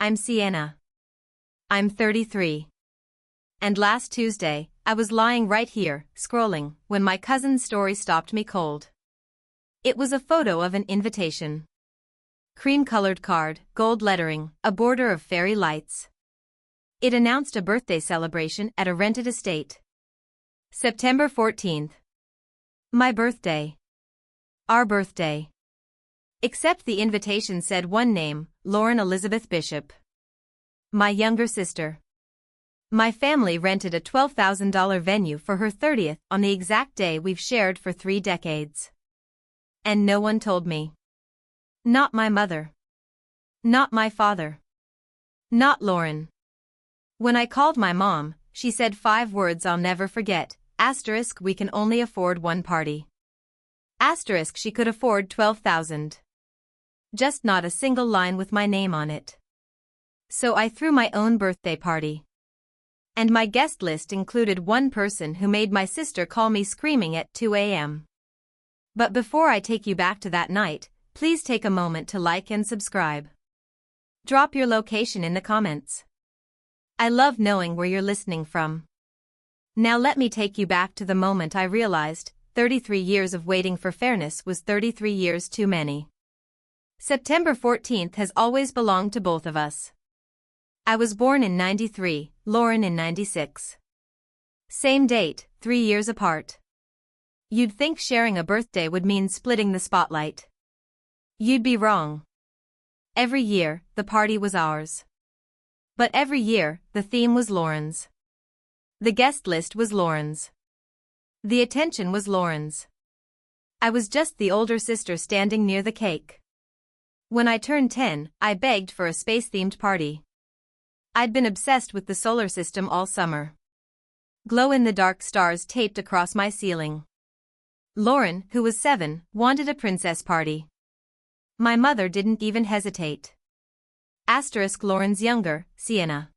I'm Sienna. I'm 33. And last Tuesday, I was lying right here, scrolling, when my cousin's story stopped me cold. It was a photo of an invitation. Cream-colored card, gold lettering, a border of fairy lights. It announced a birthday celebration at a rented estate. September 14th. My birthday. Our birthday. Except the invitation said one name, Lauren Elizabeth Bishop. My younger sister. My family rented a $12,000 venue for her 30th on the exact day we've shared for 3 decades. And no one told me. Not my mother. Not my father. Not Lauren. When I called my mom, she said 5 words I'll never forget, * we can only afford one party. * she could afford 12,000. Just not a single line with my name on it. So I threw my own birthday party. And my guest list included one person who made my sister call me screaming at 2 a.m. But before I take you back to that night, please take a moment to like and subscribe. Drop your location in the comments. I love knowing where you're listening from. Now let me take you back to the moment I realized 33 years of waiting for fairness was 33 years too many. September 14th has always belonged to both of us. I was born in 93, Lauren in 96. Same date, 3 years apart. You'd think sharing a birthday would mean splitting the spotlight. You'd be wrong. Every year, the party was ours. But every year, the theme was Lauren's. The guest list was Lauren's. The attention was Lauren's. I was just the older sister standing near the cake. When I turned 10, I begged for a space-themed party. I'd been obsessed with the solar system all summer. Glow-in-the-dark stars taped across my ceiling. Lauren, who was 7, wanted a princess party. My mother didn't even hesitate. * Lauren's younger, Sienna.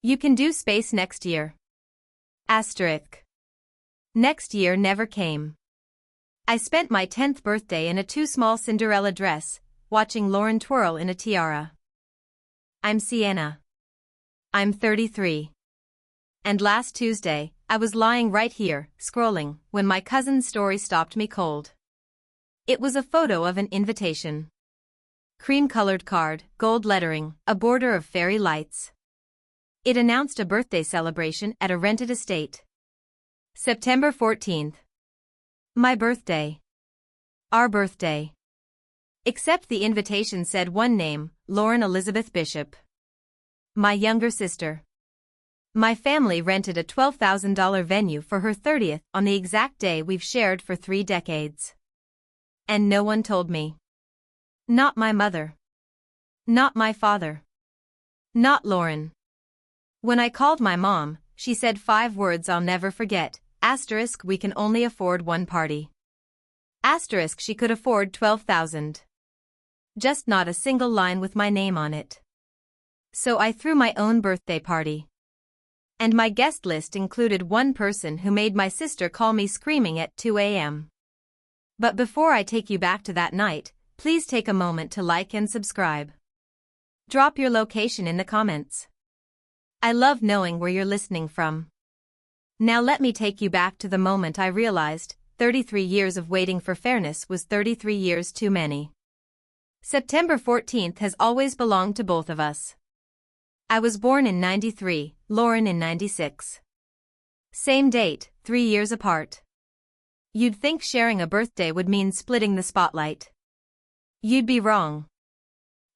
You can do space next year. *. Next year never came. I spent my 10th birthday in a too small Cinderella dress, watching Lauren twirl in a tiara. I'm Sienna. I'm 33. And last Tuesday, I was lying right here, scrolling, when my cousin's story stopped me cold. It was a photo of an invitation. Cream-colored card, gold lettering, a border of fairy lights. It announced a birthday celebration at a rented estate. September 14th. My birthday. Our birthday. Except the invitation said one name, Lauren Elizabeth Bishop. My younger sister. My family rented a $12,000 venue for her 30th on the exact day we've shared for 3 decades. And no one told me. Not my mother. Not my father. Not Lauren. When I called my mom, she said 5 words I'll never forget, * we can only afford one party. * she could afford 12,000. Just not a single line with my name on it. So I threw my own birthday party. And my guest list included one person who made my sister call me screaming at 2 a.m. But before I take you back to that night, please take a moment to like and subscribe. Drop your location in the comments. I love knowing where you're listening from. Now let me take you back to the moment I realized 33 years of waiting for fairness was 33 years too many. September 14th has always belonged to both of us. I was born in 93, Lauren in 96. Same date, 3 years apart. You'd think sharing a birthday would mean splitting the spotlight. You'd be wrong.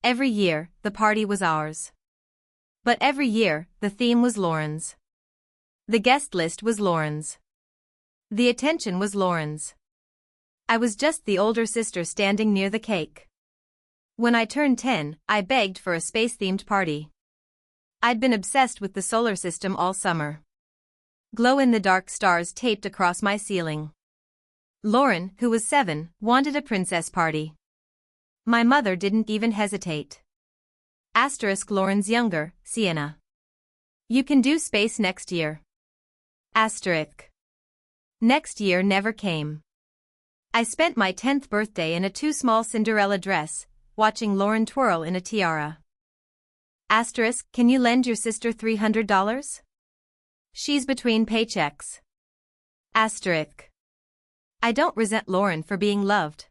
Every year, the party was ours. But every year, the theme was Lauren's. The guest list was Lauren's. The attention was Lauren's. I was just the older sister standing near the cake. When I turned 10, I begged for a space-themed party. I'd been obsessed with the solar system all summer. Glow-in-the-dark stars taped across my ceiling. Lauren, who was 7, wanted a princess party. My mother didn't even hesitate. * Lauren's younger, Sienna. You can do space next year. *. Next year never came. I spent my 10th birthday in a too small Cinderella dress, watching Lauren twirl in a tiara. Asterisk, can you lend your sister $300? She's between paychecks. Asterisk. I don't resent Lauren for being loved.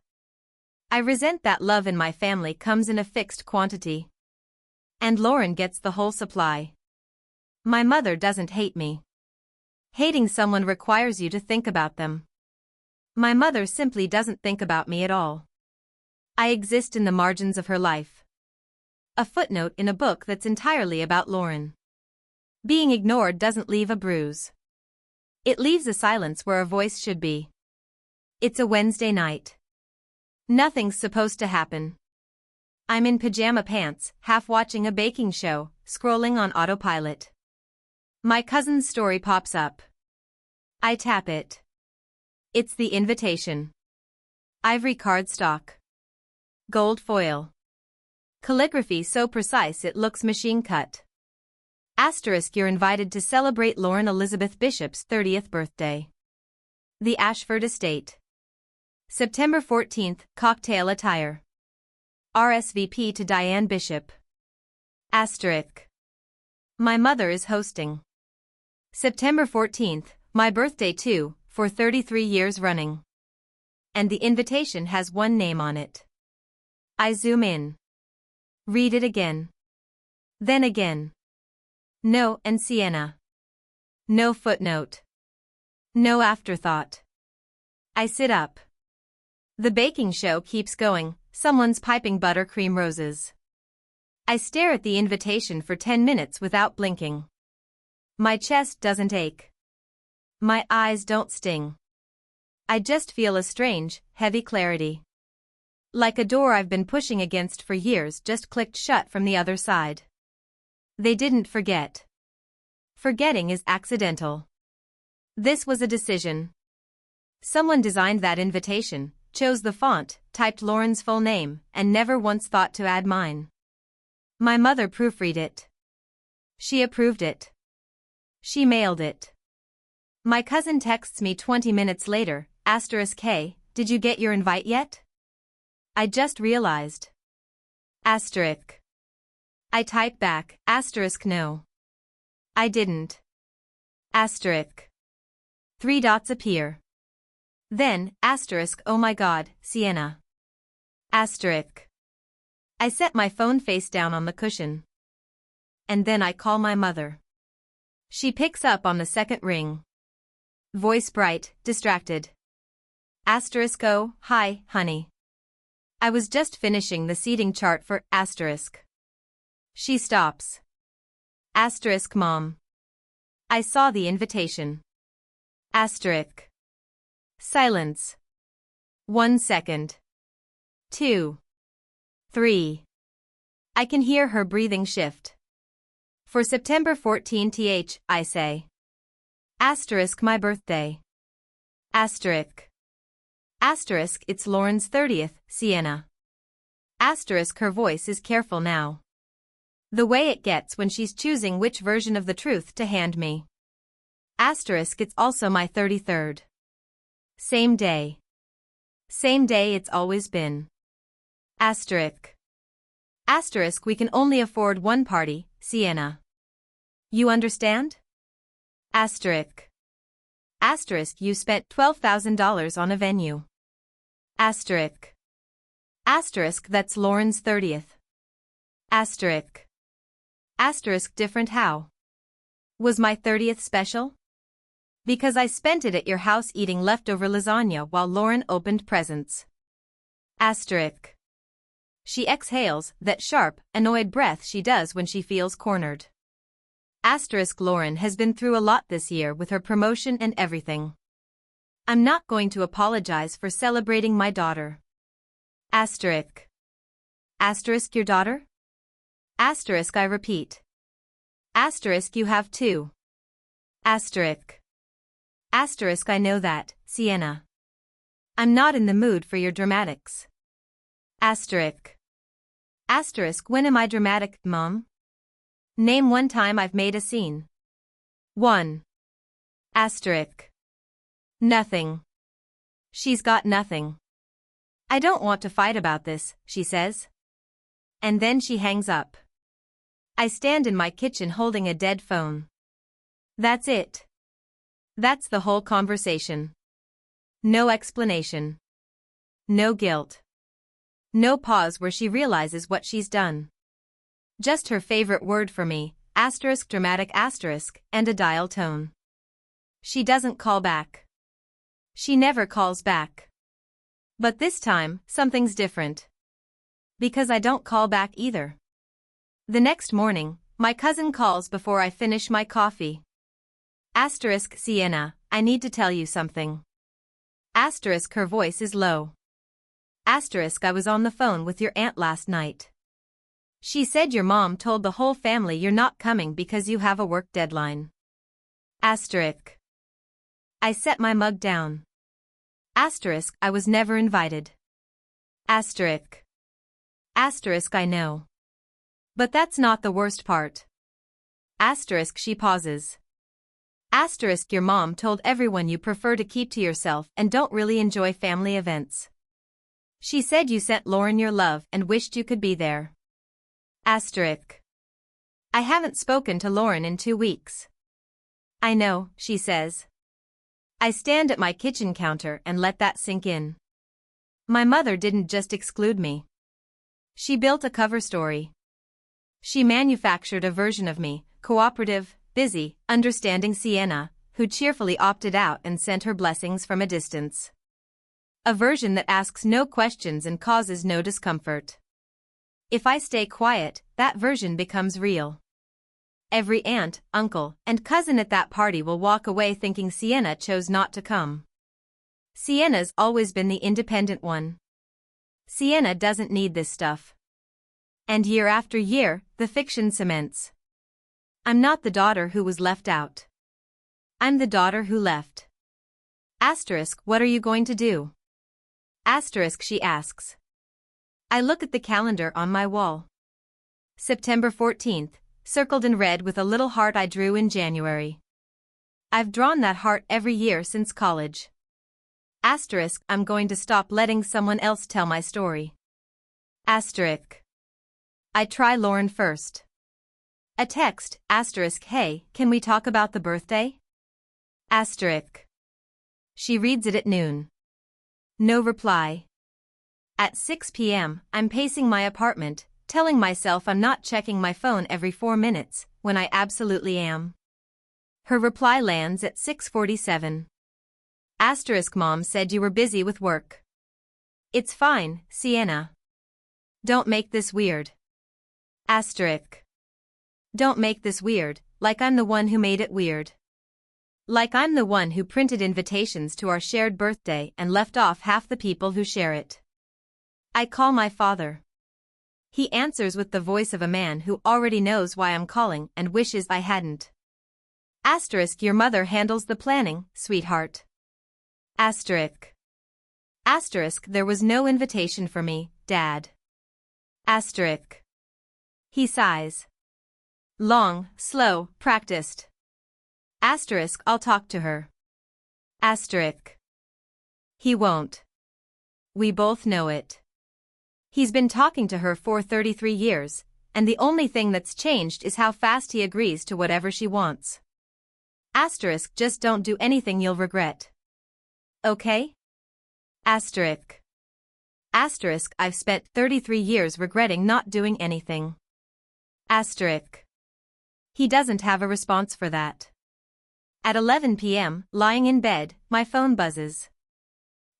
I resent that love in my family comes in a fixed quantity. And Lauren gets the whole supply. My mother doesn't hate me. Hating someone requires you to think about them. My mother simply doesn't think about me at all. I exist in the margins of her life. A footnote in a book that's entirely about Lauren. Being ignored doesn't leave a bruise. It leaves a silence where a voice should be. It's a Wednesday night. Nothing's supposed to happen. I'm in pajama pants, half watching a baking show, scrolling on autopilot. My cousin's story pops up. I tap it. It's the invitation. Ivory cardstock. Gold foil. Calligraphy so precise it looks machine cut. Asterisk, you're invited to celebrate Lauren Elizabeth Bishop's 30th birthday. The Ashford Estate. September 14th, cocktail attire. RSVP to Diane Bishop. Asterisk. My mother is hosting. September 14th, my birthday too, for 33 years running. And the invitation has one name on it. I zoom in. Read it again. Then again. No and Sienna. No footnote. No afterthought. I sit up. The baking show keeps going, someone's piping buttercream roses. I stare at the invitation for 10 minutes without blinking. My chest doesn't ache. My eyes don't sting. I just feel a strange, heavy clarity. Like a door I've been pushing against for years just clicked shut from the other side. They didn't forget. Forgetting is accidental. This was a decision. Someone designed that invitation, chose the font, typed Lauren's full name, and never once thought to add mine. My mother proofread it. She approved it. She mailed it. My cousin texts me 20 minutes later, *K, did you get your invite yet? I just realized. Asterisk. I type back, no. I didn't. Asterisk. 3 dots appear. Then, oh my god, Sienna. Asterisk. I set my phone face down on the cushion. And then I call my mother. She picks up on the second ring. Voice bright, distracted. Oh, hi, honey. I was just finishing the seating chart for *. She stops. Mom. I saw the invitation. Silence. 1 second. 2. 3. I can hear her breathing shift. For September 14th, I say. My birthday. It's Lauren's 30th, Sienna. Her voice is careful now. The way it gets when she's choosing which version of the truth to hand me. It's also my 33rd. Same day. Same day it's always been. We can only afford one party, Sienna. You understand? You spent $12,000 on a venue. That's Lauren's 30th. Different how? Was my 30th special? Because I spent it at your house eating leftover lasagna while Lauren opened presents. She exhales that sharp, annoyed breath she does when she feels cornered. Lauren has been through a lot this year with her promotion and everything. I'm not going to apologize for celebrating my daughter. Your daughter? I repeat. You have two. I know that, Sienna. I'm not in the mood for your dramatics. When am I dramatic, Mom? Name one time I've made a scene. 1. Nothing. She's got nothing. I don't want to fight about this, she says. And then she hangs up. I stand in my kitchen holding a dead phone. That's it. That's the whole conversation. No explanation. No guilt. No pause where she realizes what she's done. Just her favorite word for me, asterisk dramatic asterisk, and a dial tone. She doesn't call back. She never calls back. But this time, something's different. Because I don't call back either. The next morning, my cousin calls before I finish my coffee. Asterisk Sienna, I need to tell you something. Asterisk her voice is low. Asterisk I was on the phone with your aunt last night. She said your mom told the whole family you're not coming because you have a work deadline. Asterisk. I set my mug down. Asterisk I was never invited. Asterisk. Asterisk I know. But that's not the worst part. Asterisk she pauses. Asterisk your mom told everyone you prefer to keep to yourself and don't really enjoy family events. She said you sent Lauren your love and wished you could be there. Asterisk. I haven't spoken to Lauren in 2 weeks. I know, she says. I stand at my kitchen counter and let that sink in. My mother didn't just exclude me. She built a cover story. She manufactured a version of me, cooperative, busy, understanding Sienna, who cheerfully opted out and sent her blessings from a distance. A version that asks no questions and causes no discomfort. If I stay quiet, that version becomes real. Every aunt, uncle, and cousin at that party will walk away thinking Sienna chose not to come. Sienna's always been the independent one. Sienna doesn't need this stuff. And year after year, the fiction cements. I'm not the daughter who was left out. I'm the daughter who left. Asterisk, what are you going to do? Asterisk, she asks. I look at the calendar on my wall. September 14th, circled in red with a little heart I drew in January. I've drawn that heart every year since college. Asterisk, I'm going to stop letting someone else tell my story. Asterisk. I try Lauren first. A text, asterisk, hey, can we talk about the birthday? Asterisk. She reads it at noon. No reply. At 6 p.m., I'm pacing my apartment, telling myself I'm not checking my phone every 4 minutes, when I absolutely am. Her reply lands at 6:47. Asterisk mom said you were busy with work. It's fine, Sienna. Don't make this weird. Asterisk. Don't make this weird, like I'm the one who made it weird. Like I'm the one who printed invitations to our shared birthday and left off half the people who share it. I call my father. He answers with the voice of a man who already knows why I'm calling and wishes I hadn't. Asterisk your mother handles the planning, sweetheart. Asterisk. Asterisk there was no invitation for me, Dad. Asterisk. He sighs. Long, slow, practiced. Asterisk I'll talk to her. Asterisk. He won't. We both know it. He's been talking to her for 33 years, and the only thing that's changed is how fast he agrees to whatever she wants. Asterisk just don't do anything you'll regret. Okay? Asterisk. Asterisk I've spent 33 years regretting not doing anything. Asterisk. He doesn't have a response for that. At 11 p.m., lying in bed, my phone buzzes.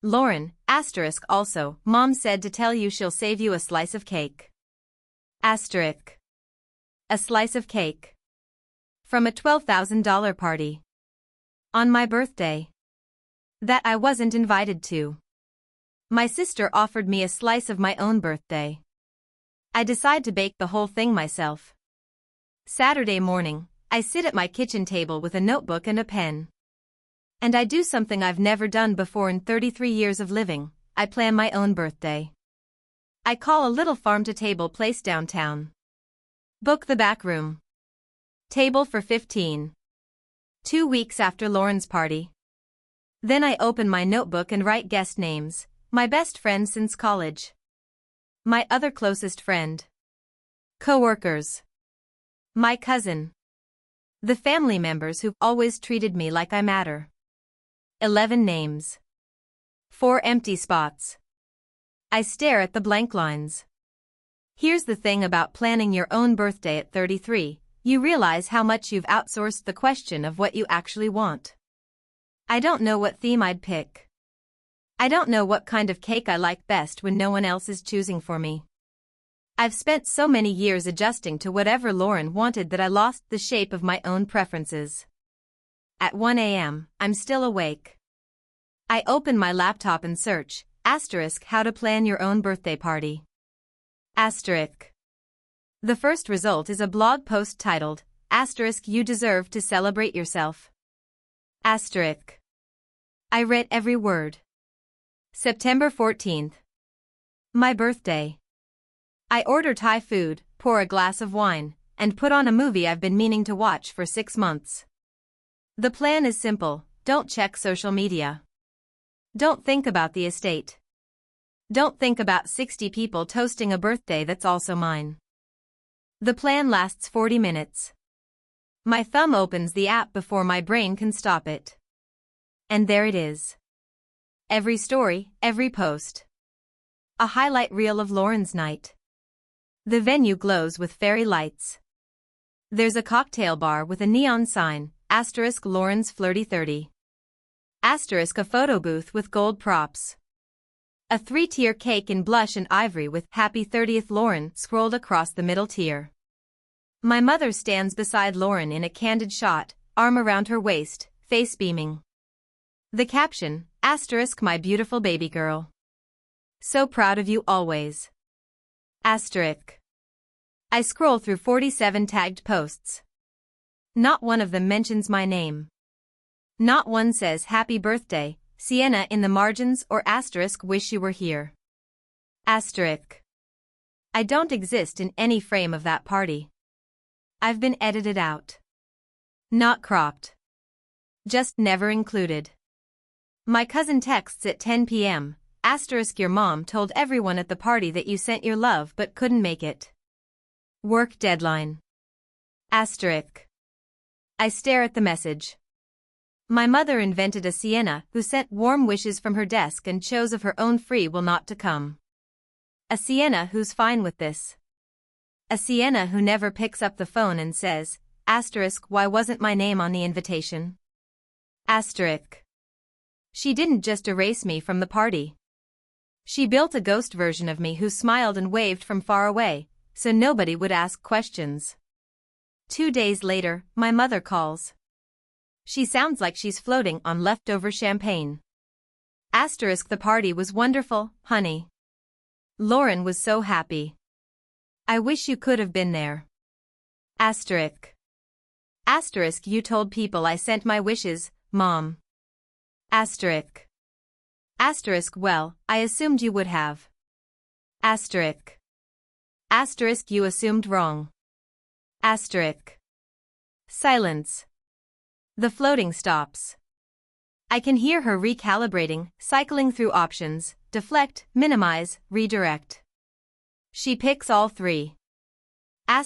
Lauren, asterisk also, Mom said to tell you she'll save you a slice of cake. Asterisk. A slice of cake. From a $12,000 party. On my birthday. That I wasn't invited to. My sister offered me a slice of my own birthday. I decide to bake the whole thing myself. Saturday morning, I sit at my kitchen table with a notebook and a pen. And I do something I've never done before in 33 years of living, I plan my own birthday. I call a little farm-to-table place downtown. Book the back room. Table for 15. 2 weeks after Lauren's party. Then I open my notebook and write guest names, my best friend since college. My other closest friend. Co-workers. My cousin. The family members who've always treated me like I matter. 11 names. 4 empty spots. I stare at the blank lines. Here's the thing about planning your own birthday at 33, you realize how much you've outsourced the question of what you actually want. I don't know what theme I'd pick. I don't know what kind of cake I like best when no one else is choosing for me. I've spent so many years adjusting to whatever Lauren wanted that I lost the shape of my own preferences. At 1 a.m., I'm still awake. I open my laptop and search, how to plan your own birthday party. The first result is a blog post titled, you deserve to celebrate yourself. I read every word. September 14th. My birthday. I order Thai food, pour a glass of wine, and put on a movie I've been meaning to watch for 6 months. The plan is simple: don't check social media. Don't think about the estate. Don't think about 60 people toasting a birthday that's also mine. The plan lasts 40 minutes. My thumb opens the app before my brain can stop it. And there it is. Every story, every post. A highlight reel of Lauren's night. The venue glows with fairy lights. There's a cocktail bar with a neon sign, Lauren's Flirty 30. A photo booth with gold props. A 3-tier cake in blush and ivory with Happy 30th Lauren scrolled across the middle tier. My mother stands beside Lauren in a candid shot, arm around her waist, face beaming. The caption, my beautiful baby girl. So proud of you always. I scroll through 47 tagged posts. Not one of them mentions my name. Not one says happy birthday, Sienna in the margins or wish you were here. I don't exist in any frame of that party. I've been edited out. Not cropped. Just never included. My cousin texts at 10 p.m. Your mom told everyone at the party that you sent your love but couldn't make it. Work deadline. I stare at the message. My mother invented a Sienna who sent warm wishes from her desk and chose of her own free will not to come. A Sienna who's fine with this. A Sienna who never picks up the phone and says, why wasn't my name on the invitation? She didn't just erase me from the party. She built a ghost version of me who smiled and waved from far away, so nobody would ask questions. 2 days later, my mother calls. She sounds like she's floating on leftover champagne. The party was wonderful, honey. Lauren was so happy. I wish you could have been there. You told people I sent my wishes, Mom. Well, I assumed you would have. You assumed wrong. Silence. The floating stops. I can hear her recalibrating, cycling through options, deflect, minimize, redirect. She picks all 3. I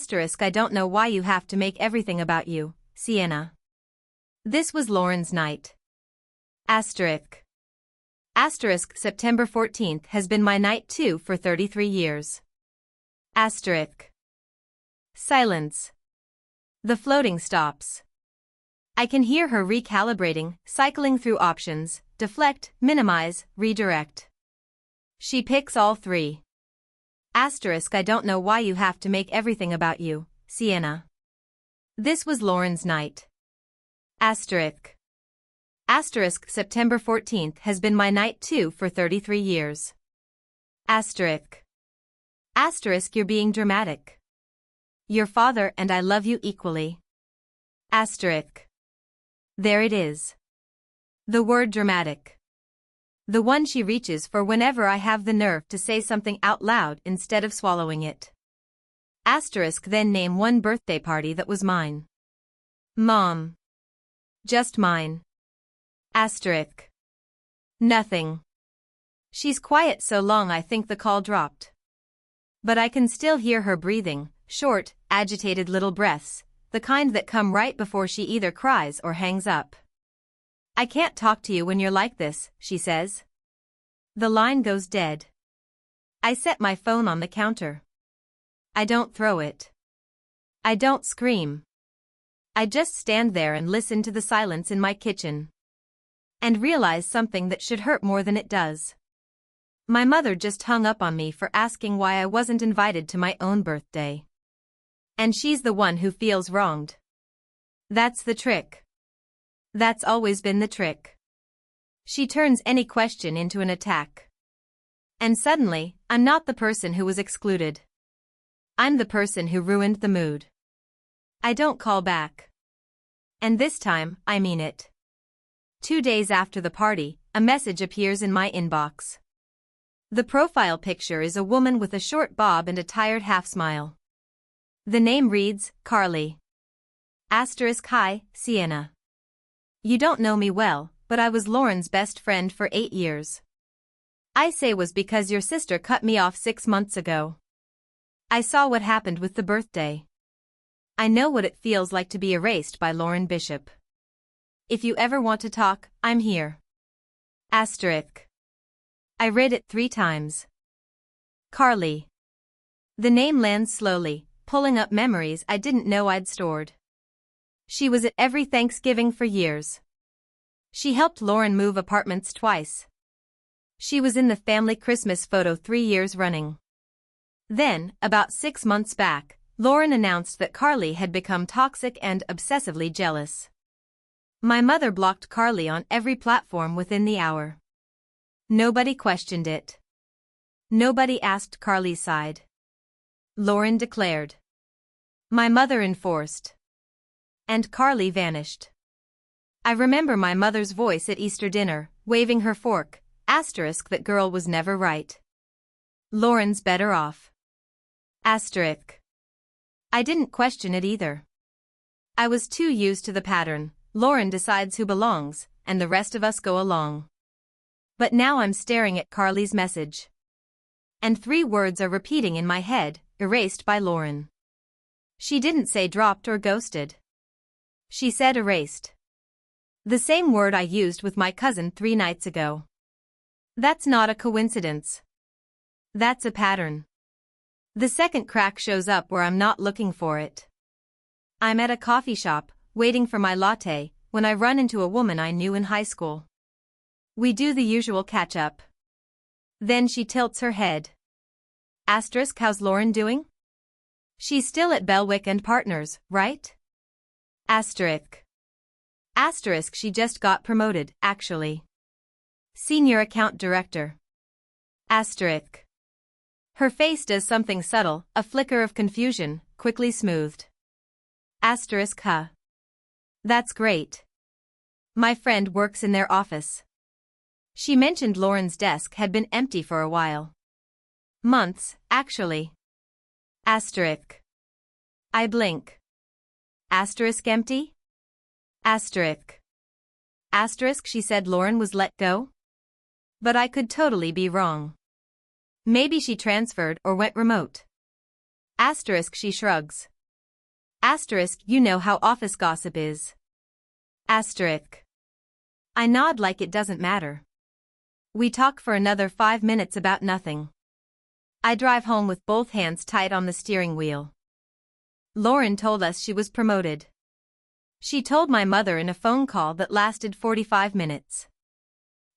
don't know why you have to make everything about you, Sienna. This was Lauren's night. September 14th has been my night too for 33 years. Silence. The floating stops. I can hear her recalibrating, cycling through options, deflect, minimize, redirect. She picks all 3. I don't know why you have to make everything about you, Sienna. This was Lauren's night. September 14th has been my night too for 33 years. You're being dramatic. Your father and I love you equally. There it is. The word dramatic. The one she reaches for whenever I have the nerve to say something out loud instead of swallowing it. Then name one birthday party that was mine. Mom. Just mine. Nothing. She's quiet so long I think the call dropped. But I can still hear her breathing, short, agitated little breaths, the kind that come right before she either cries or hangs up. "I can't talk to you when you're like this," she says. The line goes dead. I set my phone on the counter. I don't throw it. I don't scream. I just stand there and listen to the silence in my kitchen. And realize something that should hurt more than it does. My mother just hung up on me for asking why I wasn't invited to my own birthday. And she's the one who feels wronged. That's the trick. That's always been the trick. She turns any question into an attack. And suddenly, I'm not the person who was excluded. I'm the person who ruined the mood. I don't call back. And this time, I mean it. 2 days after the party, a message appears in my inbox. The profile picture is a woman with a short bob and a tired half-smile. The name reads, Carly. *Hi, Sienna. You don't know me well, but I was Lauren's best friend for 8 years. I say was because your sister cut me off 6 months ago. I saw what happened with the birthday. I know what it feels like to be erased by Lauren Bishop. If you ever want to talk, I'm here. Asterisk. I read it 3 times. Carly. The name lands slowly, pulling up memories I didn't know I'd stored. She was at every Thanksgiving for years. She helped Lauren move apartments twice. She was in the family Christmas photo 3 years running. Then, about 6 months back, Lauren announced that Carly had become toxic and obsessively jealous. My mother blocked Carly on every platform within the hour. Nobody questioned it. Nobody asked Carly's side. Lauren declared. My mother enforced. And Carly vanished. I remember my mother's voice at Easter dinner, waving her fork, asterisk that girl was never right. Lauren's better off. Asterisk. I didn't question it either. I was too used to the pattern, Lauren decides who belongs, and the rest of us go along. But now I'm staring at Carly's message. And 3 words are repeating in my head, erased by Lauren. She didn't say dropped or ghosted. She said erased. The same word I used with my cousin 3 nights ago. That's not a coincidence. That's a pattern. The second crack shows up where I'm not looking for it. I'm at a coffee shop, waiting for my latte, when I run into a woman I knew in high school. We do the usual catch-up. Then she tilts her head. Asterisk, how's Lauren doing? She's still at Belwick and Partners, right? Asterisk. Asterisk, she just got promoted, actually. Senior Account Director. Asterisk. Her face does something subtle, a flicker of confusion, quickly smoothed. Asterisk, huh. That's great. My friend works in their office. She mentioned Lauren's desk had been empty for a while. Months, actually. Asterisk. I blink. Asterisk, empty? Asterisk. Asterisk, she said Lauren was let go? But I could totally be wrong. Maybe she transferred or went remote. Asterisk, she shrugs. Asterisk, you know how office gossip is. Asterisk. I nod like it doesn't matter. We talk for another 5 minutes about nothing. I drive home with both hands tight on the steering wheel. Lauren told us she was promoted. She told my mother in a phone call that lasted 45 minutes.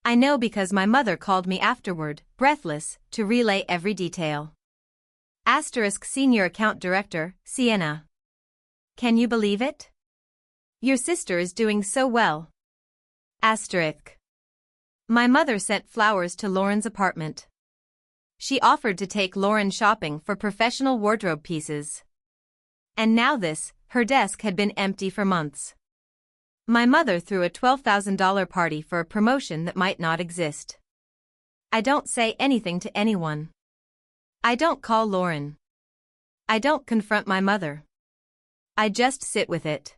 I know because my mother called me afterward, breathless, to relay every detail. Asterisk, Senior Account Director, Sienna. Can you believe it? Your sister is doing so well. Asterisk. My mother sent flowers to Lauren's apartment. She offered to take Lauren shopping for professional wardrobe pieces. And now this, her desk had been empty for months. My mother threw a $12,000 party for a promotion that might not exist. I don't say anything to anyone. I don't call Lauren. I don't confront my mother. I just sit with it.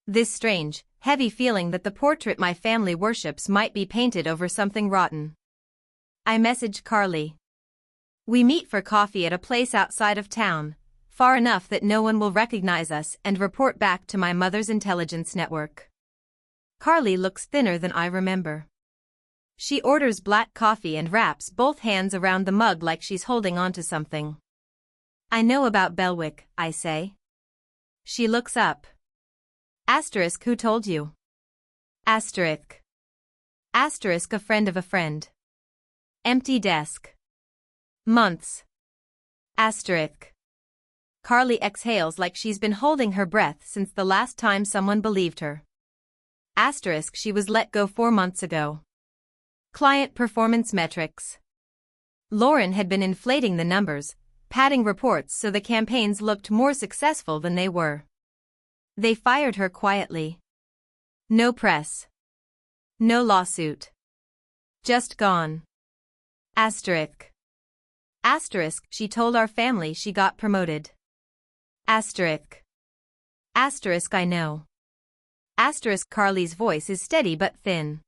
This strange, heavy feeling that the portrait my family worships might be painted over something rotten. I message Carly. We meet for coffee at a place outside of town, far enough that no one will recognize us and report back to my mother's intelligence network. Carly looks thinner than I remember. She orders black coffee and wraps both hands around the mug like she's holding onto something. I know about Belwick, I say. She looks up. Asterisk, who told you? Asterisk. Asterisk, a friend of a friend. Empty desk. Months. Asterisk. Carly exhales like she's been holding her breath since the last time someone believed her. Asterisk, she was let go 4 months ago. Client performance metrics. Lauren had been inflating the numbers, padding reports so the campaigns looked more successful than they were. They fired her quietly. No press. No lawsuit. Just gone. Asterisk. Asterisk, she told our family she got promoted. Asterisk. Asterisk, I know. Asterisk, Carly's voice is steady but thin.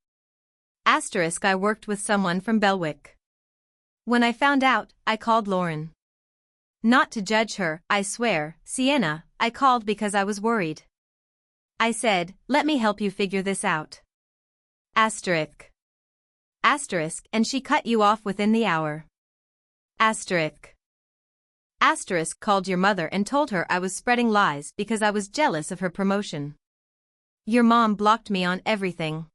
Asterisk, I worked with someone from Belwick. When I found out, I called Lauren. Not to judge her, I swear, Sienna, I called because I was worried. I said, let me help you figure this out. Asterisk. Asterisk, and she cut you off within the hour. Asterisk. Asterisk, called your mother and told her I was spreading lies because I was jealous of her promotion. Your mom blocked me on everything.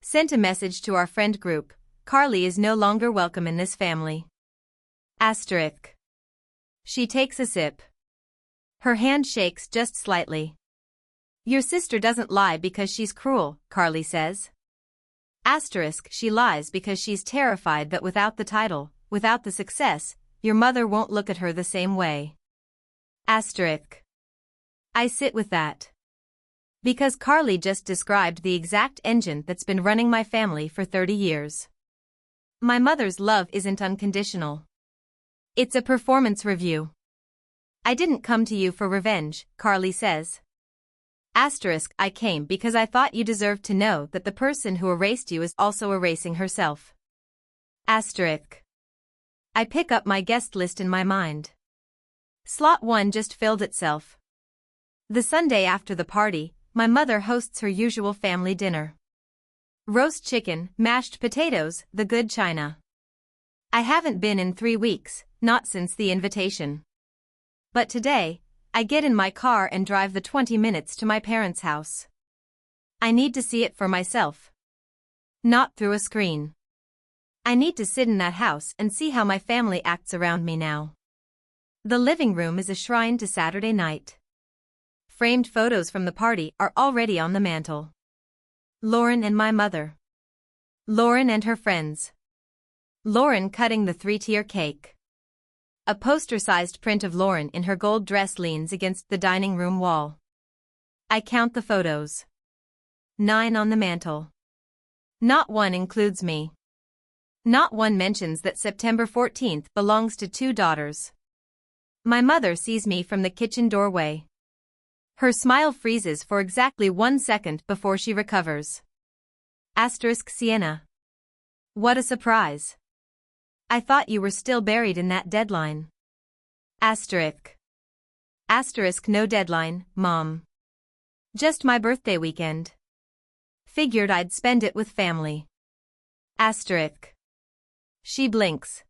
Sent a message to our friend group, Carly is no longer welcome in this family. Asterisk. She takes a sip. Her hand shakes just slightly. Your sister doesn't lie because she's cruel, Carly says. Asterisk, she lies because she's terrified that without the title, without the success, your mother won't look at her the same way. Asterisk. I sit with that. Because Carly just described the exact engine that's been running my family for 30 years. My mother's love isn't unconditional. It's a performance review. I didn't come to you for revenge, Carly says. Asterisk, I came because I thought you deserved to know that the person who erased you is also erasing herself. Asterisk. I pick up my guest list in my mind. Slot 1 just filled itself. The Sunday after the party, my mother hosts her usual family dinner. Roast chicken, mashed potatoes, the good china. I haven't been in 3 weeks, not since the invitation. But today, I get in my car and drive the 20 minutes to my parents' house. I need to see it for myself. Not through a screen. I need to sit in that house and see how my family acts around me now. The living room is a shrine to Saturday night. Framed photos from the party are already on the mantel. Lauren and my mother. Lauren and her friends. Lauren cutting the 3-tier cake. A poster-sized print of Lauren in her gold dress leans against the dining room wall. I count the photos. 9 on the mantel. Not one includes me. Not one mentions that September 14th belongs to 2 daughters. My mother sees me from the kitchen doorway. Her smile freezes for exactly 1 second before she recovers. Asterisk, Sienna. What a surprise. I thought you were still buried in that deadline. Asterisk. Asterisk, no deadline, Mom. Just my birthday weekend. Figured I'd spend it with family. Asterisk. She blinks.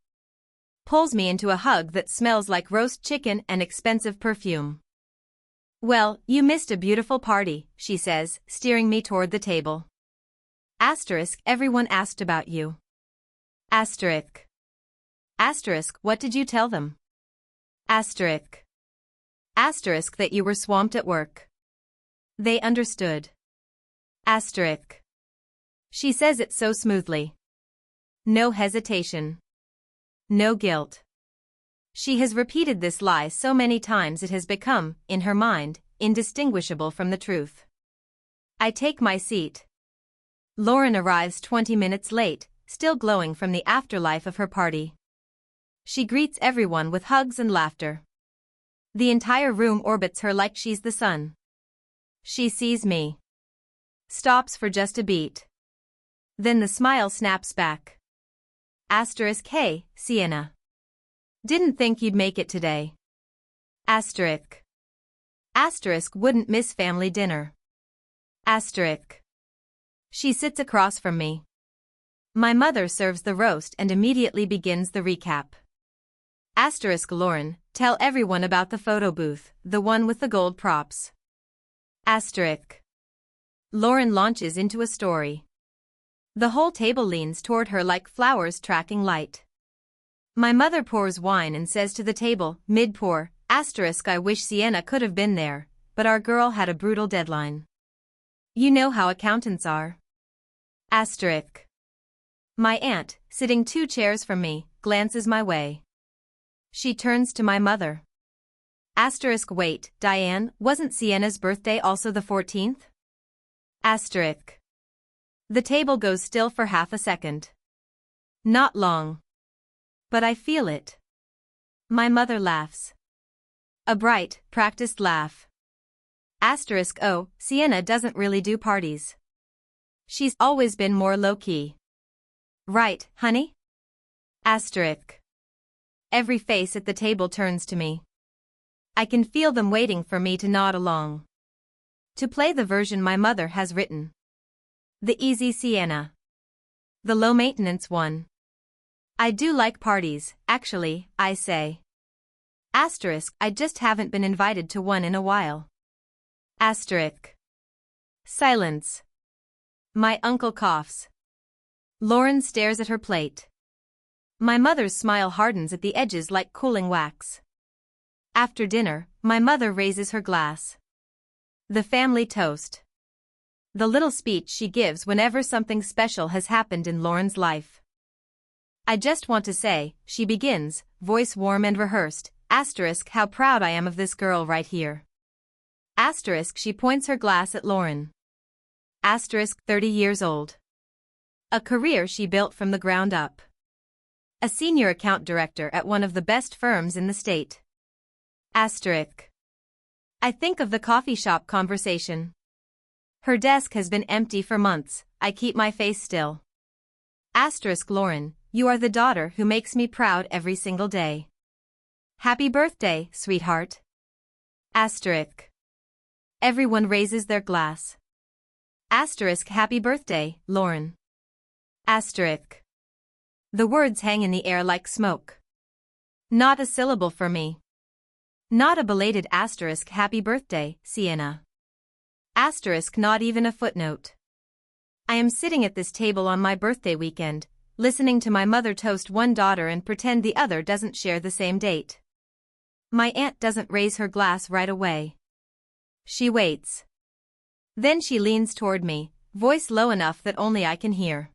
Pulls me into a hug that smells like roast chicken and expensive perfume. Well, you missed a beautiful party, she says, steering me toward the table. Asterisk, everyone asked about you. Asterisk. Asterisk, what did you tell them? Asterisk. Asterisk, that you were swamped at work. They understood. Asterisk. She says it so smoothly. No hesitation. No guilt. She has repeated this lie so many times it has become, in her mind, indistinguishable from the truth. I take my seat. Lauren arrives 20 minutes late, still glowing from the afterlife of her party. She greets everyone with hugs and laughter. The entire room orbits her like she's the sun. She sees me. Stops for just a beat. Then the smile snaps back. Asterisk, hey, Sienna. Didn't think you'd make it today. Asterisk. Asterisk wouldn't miss family dinner. Asterisk. She sits across from me. My mother serves the roast and immediately begins the recap. Asterisk Lauren, tell everyone about the photo booth, the one with the gold props. Asterisk. Lauren launches into a story. The whole table leans toward her like flowers tracking light. My mother pours wine and says to the table, mid-pour, asterisk I wish Sienna could have been there, but our girl had a brutal deadline. You know how accountants are. Asterisk. My aunt, sitting 2 chairs from me, glances my way. She turns to my mother. Asterisk wait, Diane, wasn't Sienna's birthday also the 14th? Asterisk. The table goes still for half a second. Not long. But I feel it. My mother laughs. A bright, practiced laugh. Asterisk oh, Sienna doesn't really do parties. She's always been more low-key. Right, honey? Asterisk. Every face at the table turns to me. I can feel them waiting for me to nod along. To play the version my mother has written. The easy Sienna. The low-maintenance one. I do like parties, actually, I say. Asterisk, I just haven't been invited to one in a while. Asterisk. Silence. My uncle coughs. Lauren stares at her plate. My mother's smile hardens at the edges like cooling wax. After dinner, my mother raises her glass. The family toast. The little speech she gives whenever something special has happened in Lauren's life. I just want to say, she begins, voice warm and rehearsed, asterisk how proud I am of this girl right here. Asterisk she points her glass at Lauren. Asterisk 30 years old. A career she built from the ground up. A senior account director at one of the best firms in the state. Asterisk. I think of the coffee shop conversation. Her desk has been empty for months, I keep my face still. Asterisk Lauren, you are the daughter who makes me proud every single day. Happy birthday, sweetheart. Asterisk. Everyone raises their glass. Asterisk happy birthday, Lauren. Asterisk. The words hang in the air like smoke. Not a syllable for me. Not a belated asterisk happy birthday, Sienna. Asterisk not even a footnote. I am sitting at this table on my birthday weekend, listening to my mother toast one daughter and pretend the other doesn't share the same date. My aunt doesn't raise her glass right away. She waits. Then she leans toward me, voice low enough that only I can hear.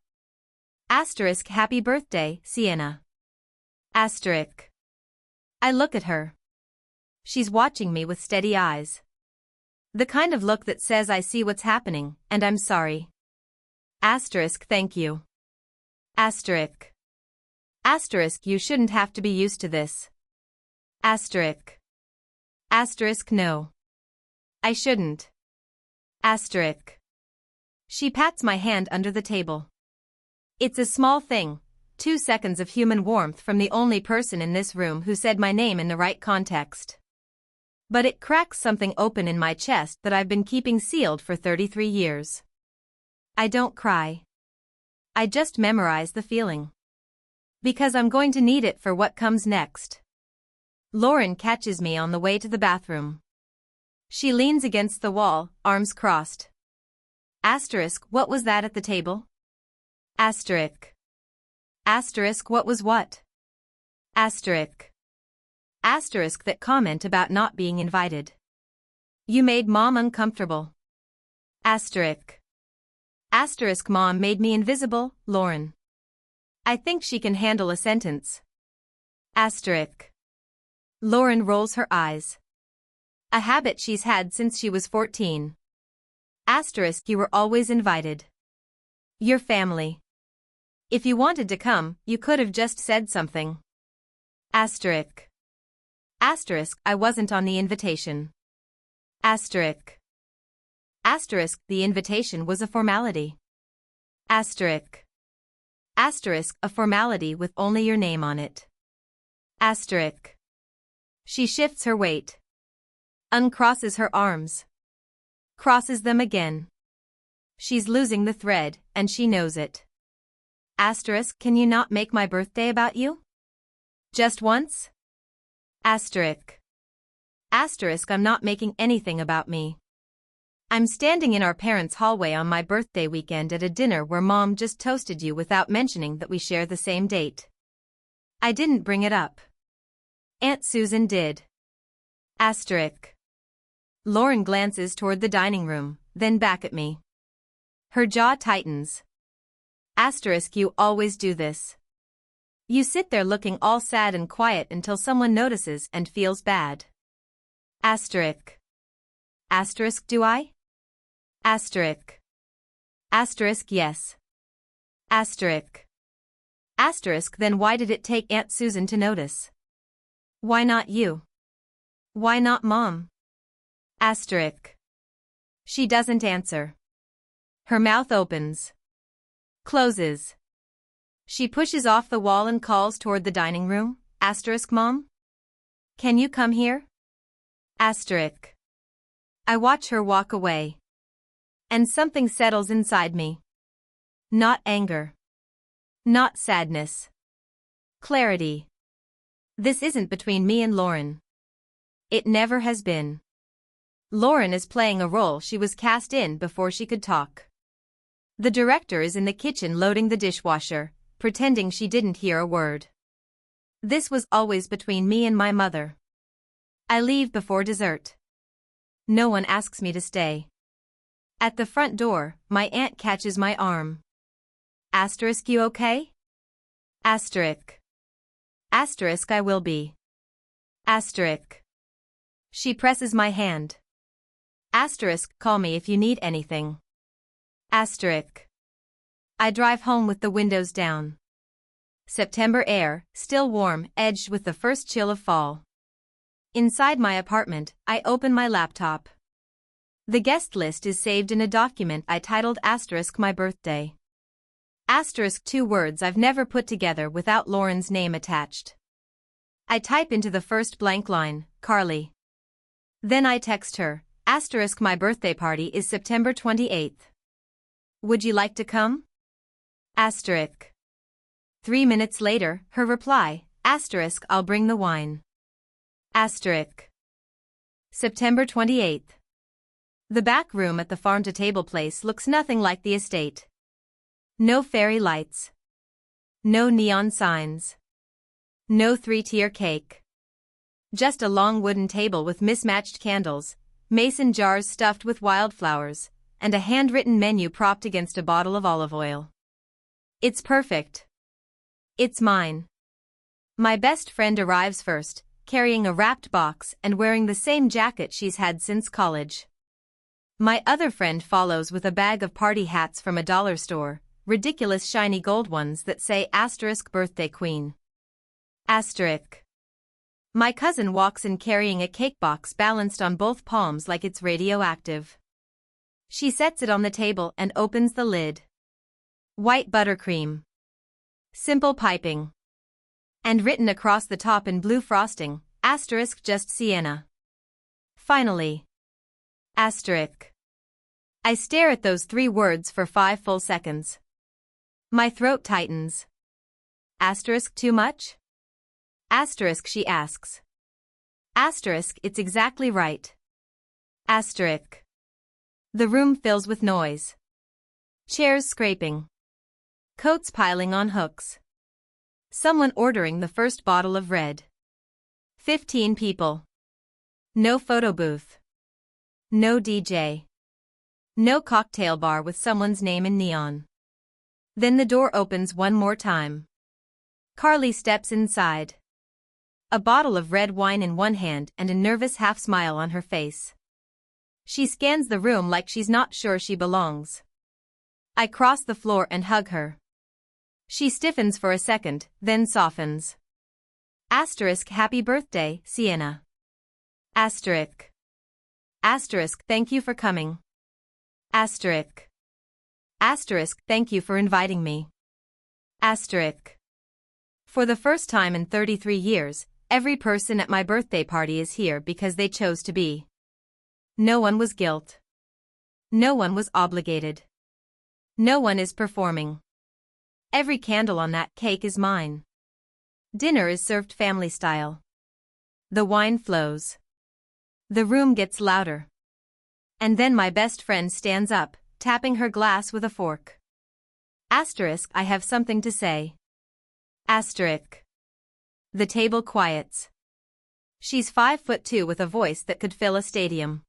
Asterisk happy birthday, Sienna. Asterisk. I look at her. She's watching me with steady eyes. The kind of look that says I see what's happening, and I'm sorry. Asterisk thank you. Asterisk. Asterisk you shouldn't have to be used to this. Asterisk. Asterisk no. I shouldn't. Asterisk. She pats my hand under the table. It's a small thing, 2 seconds of human warmth from the only person in this room who said my name in the right context. But it cracks something open in my chest that I've been keeping sealed for 33 years. I don't cry. I just memorize the feeling. Because I'm going to need it for what comes next. Lauren catches me on the way to the bathroom. She leans against the wall, arms crossed. Asterisk what was that at the table? Asterisk. Asterisk what was what? Asterisk. Asterisk that comment about not being invited. You made mom uncomfortable. Asterisk. Asterisk mom made me invisible, Lauren. I think she can handle a sentence. Asterisk. Lauren rolls her eyes. A habit she's had since she was 14. Asterisk you were always invited. Your family. If you wanted to come, you could have just said something. Asterisk. Asterisk I wasn't on the invitation. Asterisk. Asterisk the invitation was a formality. Asterisk. Asterisk a formality with only your name on it. Asterisk. She shifts her weight. Uncrosses her arms. Crosses them again. She's losing the thread, and she knows it. Asterisk, can you not make my birthday about you? Just once? Asterisk. Asterisk, I'm not making anything about me. I'm standing in our parents' hallway on my birthday weekend at a dinner where Mom just toasted you without mentioning that we share the same date. I didn't bring it up. Aunt Susan did. Asterisk. Lauren glances toward the dining room, then back at me. Her jaw tightens. Asterisk, you always do this. You sit there looking all sad and quiet until someone notices and feels bad. Asterisk. Asterisk, do I? Asterisk. Asterisk, yes. Asterisk. Asterisk, then why did it take Aunt Susan to notice? Why not you? Why not Mom? Asterisk. She doesn't answer. Her mouth opens. Closes. She pushes off the wall and calls toward the dining room. Asterisk, Mom? Can you come here? Asterisk. I watch her walk away. And something settles inside me. Not anger. Not sadness. Clarity. This isn't between me and Lauren. It never has been. Lauren is playing a role she was cast in before she could talk. The director is in the kitchen loading the dishwasher, pretending she didn't hear a word. This was always between me and my mother. I leave before dessert. No one asks me to stay. At the front door, my aunt catches my arm. Asterisk, you okay? Asterisk. Asterisk, I will be. Asterisk. She presses my hand. Asterisk, call me if you need anything. Asterisk. I drive home with the windows down. September air, still warm, edged with the first chill of fall. Inside my apartment, I open my laptop. The guest list is saved in a document I titled Asterisk my birthday. Asterisk, 2 words I've never put together without Lauren's name attached. I type into the first blank line, Carly. Then I text her, asterisk, my birthday party is September 28th. Would you like to come? Asterisk. 3 minutes later, her reply, asterisk, I'll bring the wine. Asterisk. September 28th. The back room at the farm-to-table place looks nothing like the estate. No fairy lights. No neon signs. No 3-tier cake. Just a long wooden table with mismatched candles, mason jars stuffed with wildflowers, and a handwritten menu propped against a bottle of olive oil. It's perfect. It's mine. My best friend arrives first, carrying a wrapped box and wearing the same jacket she's had since college. My other friend follows with a bag of party hats from a dollar store, ridiculous shiny gold ones that say asterisk birthday queen. Asterisk. My cousin walks in carrying a cake box balanced on both palms like it's radioactive. She sets it on the table and opens the lid. White buttercream. Simple piping. And written across the top in blue frosting, asterisk, just Sienna. Finally. Asterisk. I stare at those 3 words for 5 full seconds. My throat tightens. Asterisk, too much? Asterisk, she asks. Asterisk, it's exactly right. Asterisk. The room fills with noise. Chairs scraping. Coats piling on hooks. Someone ordering the first bottle of red. 15 people. No photo booth. No DJ. No cocktail bar with someone's name in neon. Then the door opens one more time. Carly steps inside. A bottle of red wine in one hand and a nervous half-smile on her face. She scans the room like she's not sure she belongs. I cross the floor and hug her. She stiffens for a second, then softens. Asterisk, happy birthday, Sienna. Asterisk. Asterisk, thank you for coming. Asterisk. Asterisk, thank you for inviting me. Asterisk. For the first time in 33 years, every person at my birthday party is here because they chose to be. No one was guilt. No one was obligated. No one is performing. Every candle on that cake is mine. Dinner is served family style. The wine flows. The room gets louder. And then my best friend stands up, tapping her glass with a fork. Asterisk, I have something to say. Asterisk. The table quiets. She's 5'2" with a voice that could fill a stadium.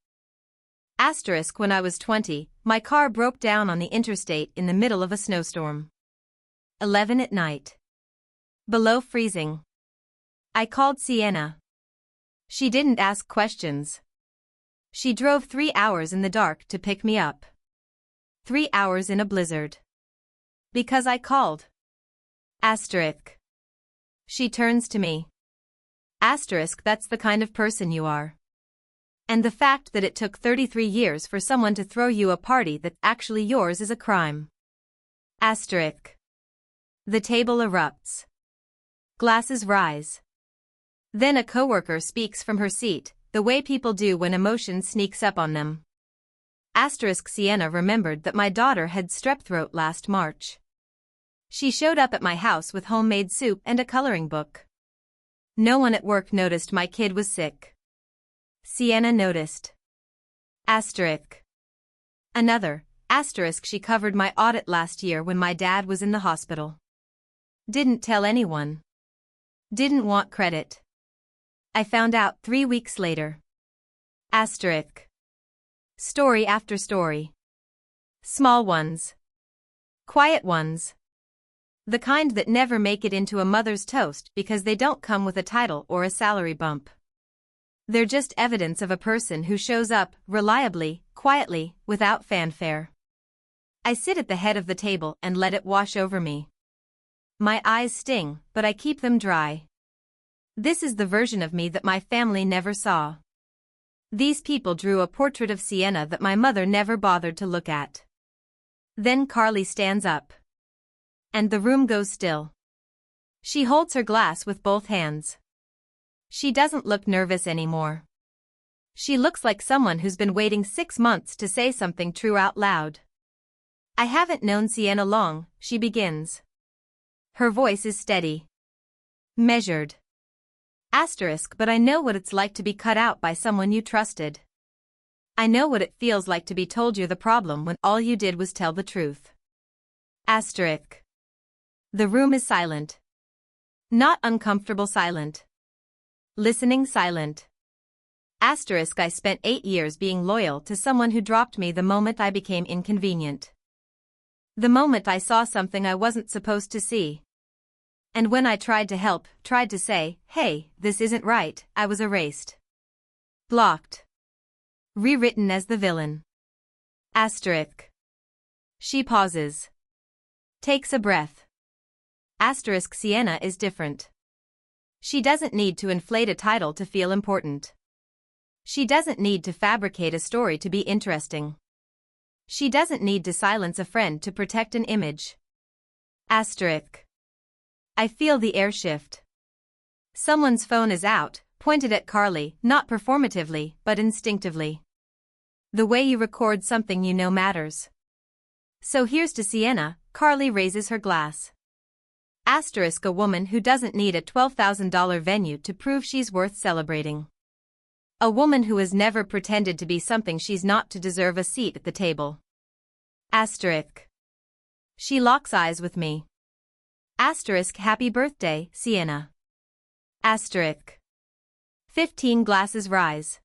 Asterisk, when I was 20, my car broke down on the interstate in the middle of a snowstorm. 11 at night. Below freezing. I called Sienna. She didn't ask questions. She drove 3 hours in the dark to pick me up. 3 hours in a blizzard. Because I called. Asterisk. She turns to me. Asterisk, that's the kind of person you are. And the fact that it took 33 years for someone to throw you a party that's actually yours is a crime. Asterisk. The table erupts. Glasses rise. Then a coworker speaks from her seat, the way people do when emotion sneaks up on them. Asterisk, Sienna remembered that my daughter had strep throat last March. She showed up at my house with homemade soup and a coloring book. No one at work noticed my kid was sick. Sienna noticed. Asterisk. Another, asterisk, she covered my audit last year when my dad was in the hospital. Didn't tell anyone. Didn't want credit. I found out 3 weeks later. Asterisk. Story after story. Small ones. Quiet ones. The kind that never make it into a mother's toast because they don't come with a title or a salary bump. They're just evidence of a person who shows up, reliably, quietly, without fanfare. I sit at the head of the table and let it wash over me. My eyes sting, but I keep them dry. This is the version of me that my family never saw. These people drew a portrait of Sienna that my mother never bothered to look at. Then Carly stands up. And the room goes still. She holds her glass with both hands. She doesn't look nervous anymore. She looks like someone who's been waiting 6 months to say something true out loud. I haven't known Sienna long, she begins. Her voice is steady. Measured. Asterisk, but I know what it's like to be cut out by someone you trusted. I know what it feels like to be told you're the problem when all you did was tell the truth. Asterisk. The room is silent. Not uncomfortable silent. Listening silent. Asterisk, I spent 8 years being loyal to someone who dropped me the moment I became inconvenient. The moment I saw something I wasn't supposed to see. And when I tried to help, tried to say, hey, this isn't right, I was erased. Blocked. Rewritten as the villain. Asterisk. She pauses. Takes a breath. Asterisk, Sienna is different. She doesn't need to inflate a title to feel important. She doesn't need to fabricate a story to be interesting. She doesn't need to silence a friend to protect an image. Asterisk. I feel the air shift. Someone's phone is out, pointed at Carly, not performatively, but instinctively. The way you record something you know matters. So here's to Sienna, Carly raises her glass. Asterisk, a woman who doesn't need a $12,000 venue to prove she's worth celebrating. A woman who has never pretended to be something she's not to deserve a seat at the table. Asterisk. She locks eyes with me. Asterisk, happy birthday, Sienna. Asterisk. 15 glasses rise.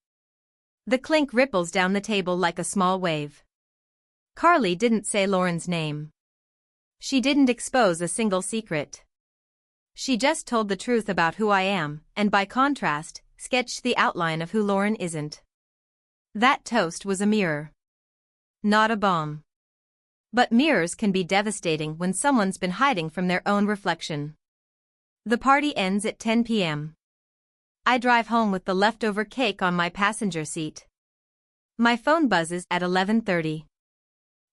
The clink ripples down the table like a small wave. Carly didn't say Lauren's name. She didn't expose a single secret. She just told the truth about who I am, and by contrast, sketched the outline of who Lauren isn't. That toast was a mirror. Not a bomb. But mirrors can be devastating when someone's been hiding from their own reflection. The party ends at 10 p.m. I drive home with the leftover cake on my passenger seat. My phone buzzes at 11:30.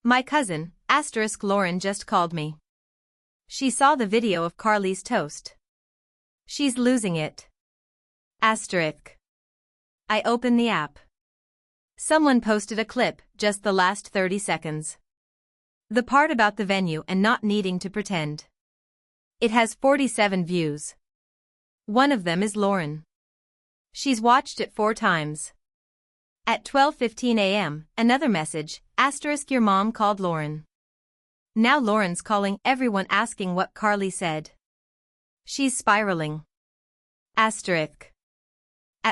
My cousin, asterisk Lauren, just called me. She saw the video of Carly's toast. She's losing it. Asterisk. I open the app. Someone posted a clip, just the last 30 seconds. The part about the venue and not needing to pretend. It has 47 views. One of them is Lauren. She's watched it 4 times. At 12:15 a.m., another message, * your mom called Lauren. Now Lauren's calling everyone asking what Carly said. She's spiraling. *. At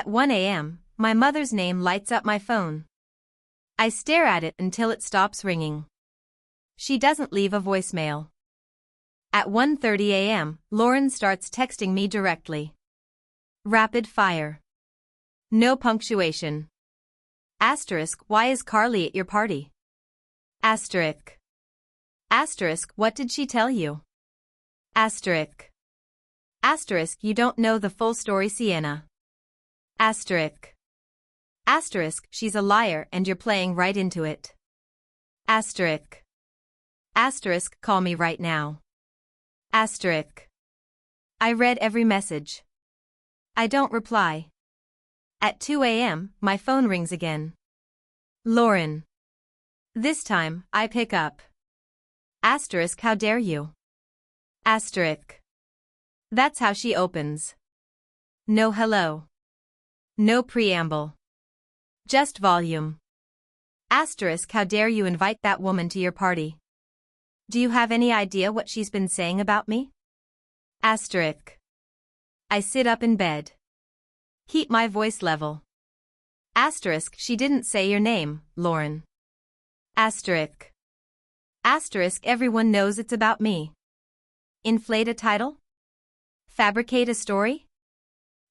1 a.m., my mother's name lights up my phone. I stare at it until it stops ringing. She doesn't leave a voicemail. At 1:30 a.m., Lauren starts texting me directly. Rapid fire. No punctuation. * why is Carly at your party? *. What did she tell you? *. You don't know the full story, Sienna. *. She's a liar and you're playing right into it. *. Call me right now. I read every message. I don't reply. At 2 a.m., my phone rings again. Lauren. This time, I pick up. How dare you? That's how she opens. No hello. No preamble. Just volume. How dare you invite that woman to your party? Do you have any idea what she's been saying about me? I sit up in bed. Keep my voice level. She didn't say your name, Lauren. Everyone knows it's about me. Inflate a title? Fabricate a story?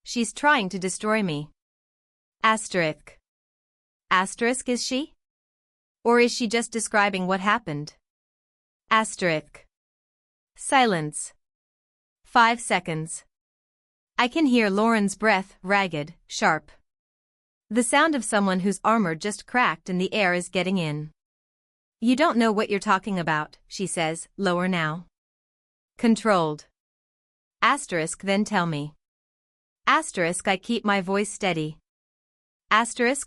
She's trying to destroy me. Is she? Or is she just describing what happened? Silence. 5 seconds. I can hear Lauren's breath, ragged, sharp. The sound of someone whose armor just cracked and the air is getting in. You don't know what you're talking about, she says, lower now. Controlled. Then tell me. I keep my voice steady.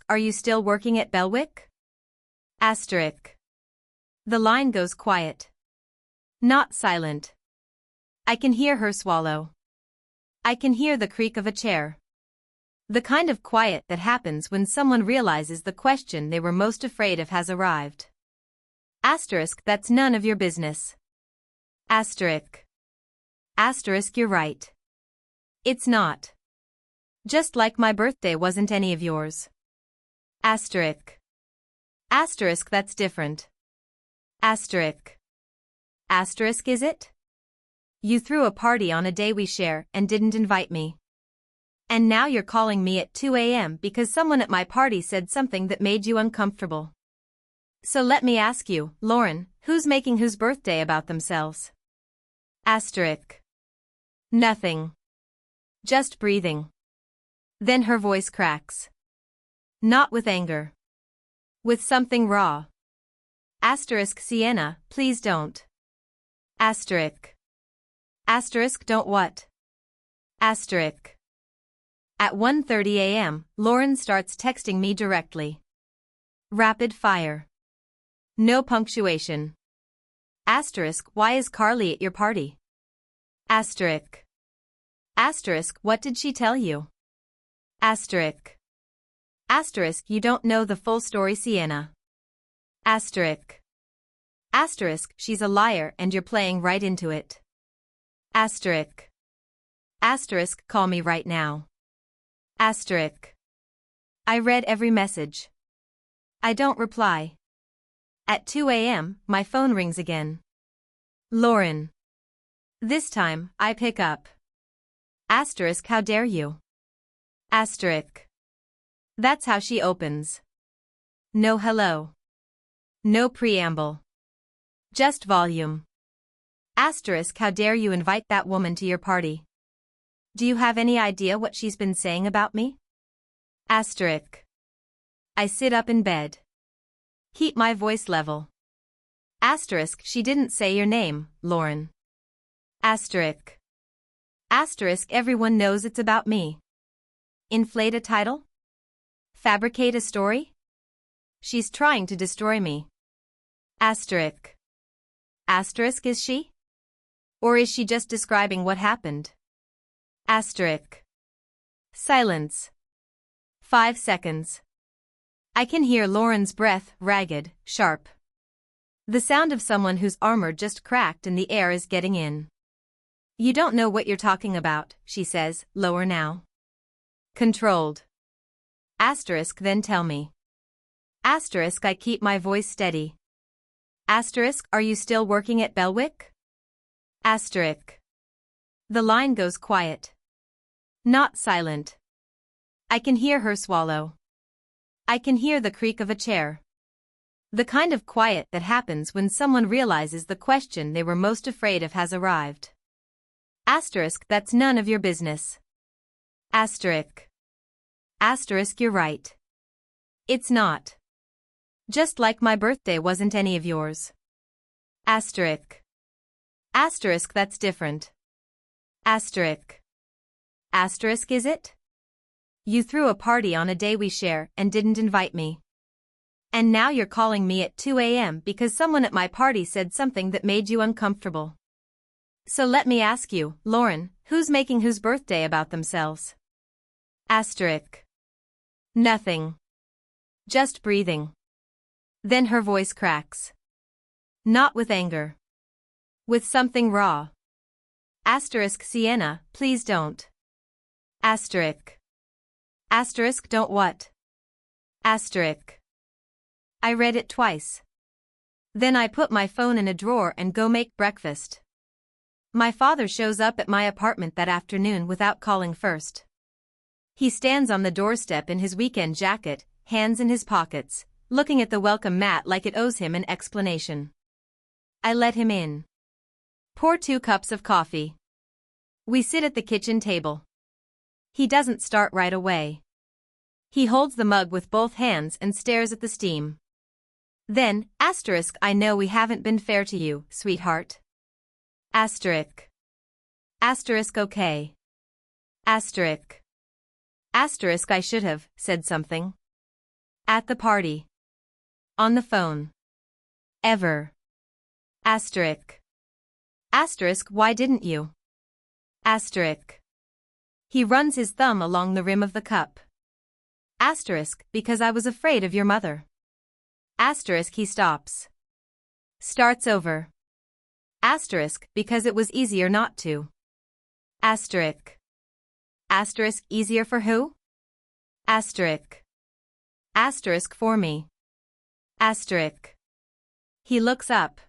Are you still working at Belwick? The line goes quiet. Not silent. I can hear her swallow. I can hear the creak of a chair. The kind of quiet that happens when someone realizes the question they were most afraid of has arrived. That's none of your business. You're right. It's not. Just like my birthday wasn't any of yours. That's different. Is it? You threw a party on a day we share and didn't invite me. And now you're calling me at 2 a.m. because someone at my party said something that made you uncomfortable. So let me ask you, Lauren, who's making whose birthday about themselves? Nothing. Just breathing. Then her voice cracks. Not with anger. With something raw. Sienna, please don't. Don't what? At 1:30 a.m., Lauren starts texting me directly. Rapid fire. No punctuation. Why is Carly at your party? What did she tell you? You don't know the full story, Sienna. She's a liar and you're playing right into it. Call me right now. I read every message. I don't reply. At 2 a.m., my phone rings again. Lauren. This time, I pick up. How dare you? That's how she opens. No hello. No preamble. Just volume. How dare you invite that woman to your party? Do you have any idea what she's been saying about me? I sit up in bed. Keep my voice level. She didn't say your name, Lauren. Everyone knows it's about me. Inflate a title? Fabricate a story? she's trying to destroy me. Asterisk. Asterisk, is she? Or is she just describing what happened? Asterisk. Silence. 5 seconds. I can hear Lauren's breath, ragged, sharp. The sound of someone whose armor just cracked and the air is getting in. You don't know what you're talking about, she says, lower now. Controlled. Asterisk, then tell me. Asterisk, I keep my voice steady. Asterisk, are you still working at Belwick? Asterisk. The line goes quiet. Not silent. I can hear her swallow. I can hear the creak of a chair. The kind of quiet that happens when someone realizes the question they were most afraid of has arrived. Asterisk, that's none of your business. Asterisk. Asterisk, you're right. It's not. Just like my birthday wasn't any of yours. Asterisk. Asterisk, that's different. Asterisk. Asterisk, is it? You threw a party on a day we share and didn't invite me. And now you're calling me at 2 a.m. because someone at my party said something that made you uncomfortable. So let me ask you, Lauren, who's making whose birthday about themselves? Asterisk. Nothing. Just breathing. Then her voice cracks. Not with anger. With something raw. Asterisk, Sienna, please don't. Asterisk. Asterisk, don't what? Asterisk. I read it twice. Then I put my phone in a drawer and go make breakfast. My father shows up at my apartment that afternoon without calling first. He stands on the doorstep in his weekend jacket, hands in his pockets, looking at the welcome mat like it owes him an explanation. I let him in. Pour 2 cups of coffee. We sit at the kitchen table. He doesn't start right away. He holds the mug with both hands and stares at the steam. Then, asterisk, I know we haven't been fair to you, sweetheart. Asterisk. Asterisk, okay. Asterisk. Asterisk, I should have said something. At the party. On the phone. Ever. Asterisk. Asterisk, why didn't you? Asterisk. He runs his thumb along the rim of the cup. Asterisk, because I was afraid of your mother. Asterisk, he stops. Starts over. Asterisk, because it was easier not to. Asterisk. Asterisk, easier for who? Asterisk. Asterisk, for me. Asterisk. He looks up.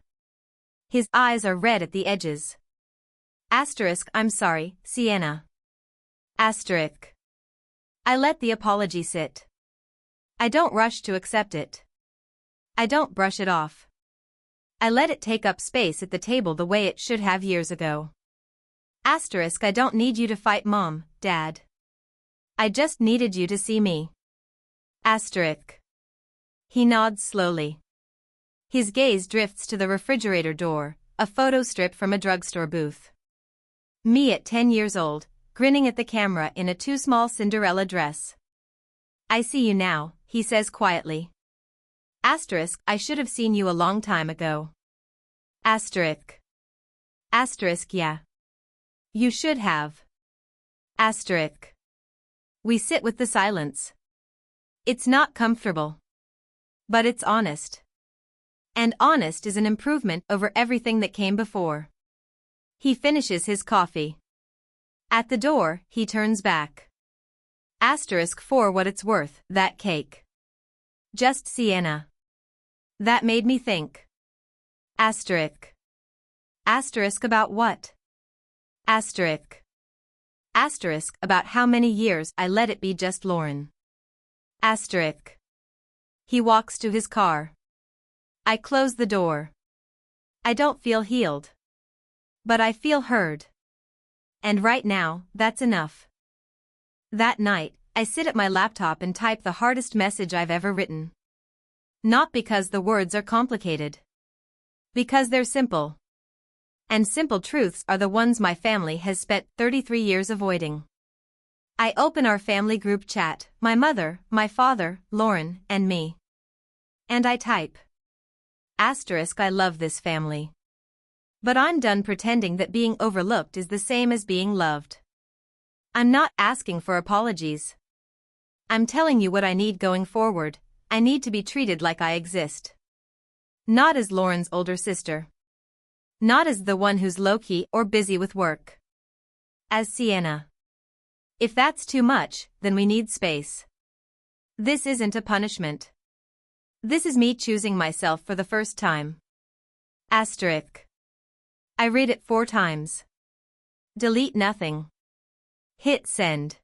His eyes are red at the edges. Asterisk, I'm sorry, Sienna. Asterisk. I let the apology sit. I don't rush to accept it. I don't brush it off. I let it take up space at the table the way it should have years ago. Asterisk, I don't need you to fight Mom, Dad. I just needed you to see me. Asterisk. He nods slowly. His gaze drifts to the refrigerator door, a photo strip from a drugstore booth. Me at 10 years old, grinning at the camera in a too small Cinderella dress. I see you now, he says quietly. Asterisk, I should have seen you a long time ago. Asterisk. Asterisk, yeah. You should have. Asterisk. We sit with the silence. It's not comfortable. But it's honest. And honest is an improvement over everything that came before. He finishes his coffee. At the door, he turns back. Asterisk, for what it's worth, that cake. Just Sienna. That made me think. Asterisk. Asterisk, about what? Asterisk. Asterisk, about how many years I let it be just Lauren. Asterisk. He walks to his car. I close the door. I don't feel healed. But I feel heard. And right now, that's enough. That night, I sit at my laptop and type the hardest message I've ever written. Not because the words are complicated. Because they're simple. And simple truths are the ones my family has spent 33 years avoiding. I open our family group chat, my mother, my father, Lauren, and me. And I type. Asterisk, I love this family. But I'm done pretending that being overlooked is the same as being loved. I'm not asking for apologies. I'm telling you what I need going forward. I need to be treated like I exist. Not as Lauren's older sister. Not as the one who's low-key or busy with work. As Sienna. If that's too much, then we need space. This isn't a punishment. This is me choosing myself for the first time. Asterisk. I read it 4 times. Delete nothing. Hit send.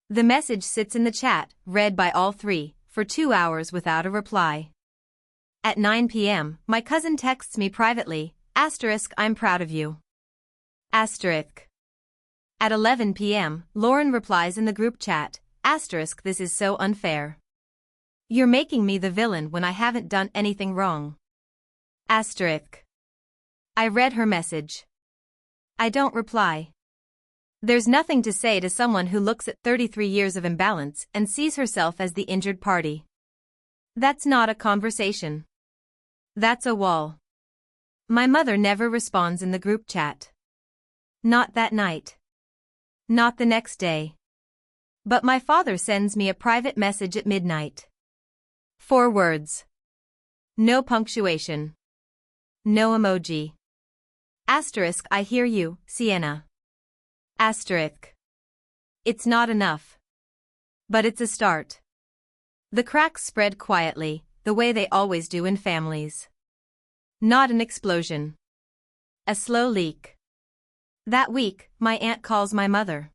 The message sits in the chat, read by all 3, for 2 hours without a reply. At 9 p.m., my cousin texts me privately, asterisk, I'm proud of you. Asterisk. At 11 p.m., Lauren replies in the group chat, asterisk, this is so unfair. You're making me the villain when I haven't done anything wrong. Asterisk. I read her message. I don't reply. There's nothing to say to someone who looks at 33 years of imbalance and sees herself as the injured party. That's not a conversation. That's a wall. My mother never responds in the group chat. Not that night. Not the next day. But my father sends me a private message at midnight. 4 words. No punctuation. No emoji. Asterisk, I hear you, Sienna. Asterisk. It's not enough. But it's a start. The cracks spread quietly, the way they always do in families. Not an explosion. A slow leak. That week, my aunt calls my mother.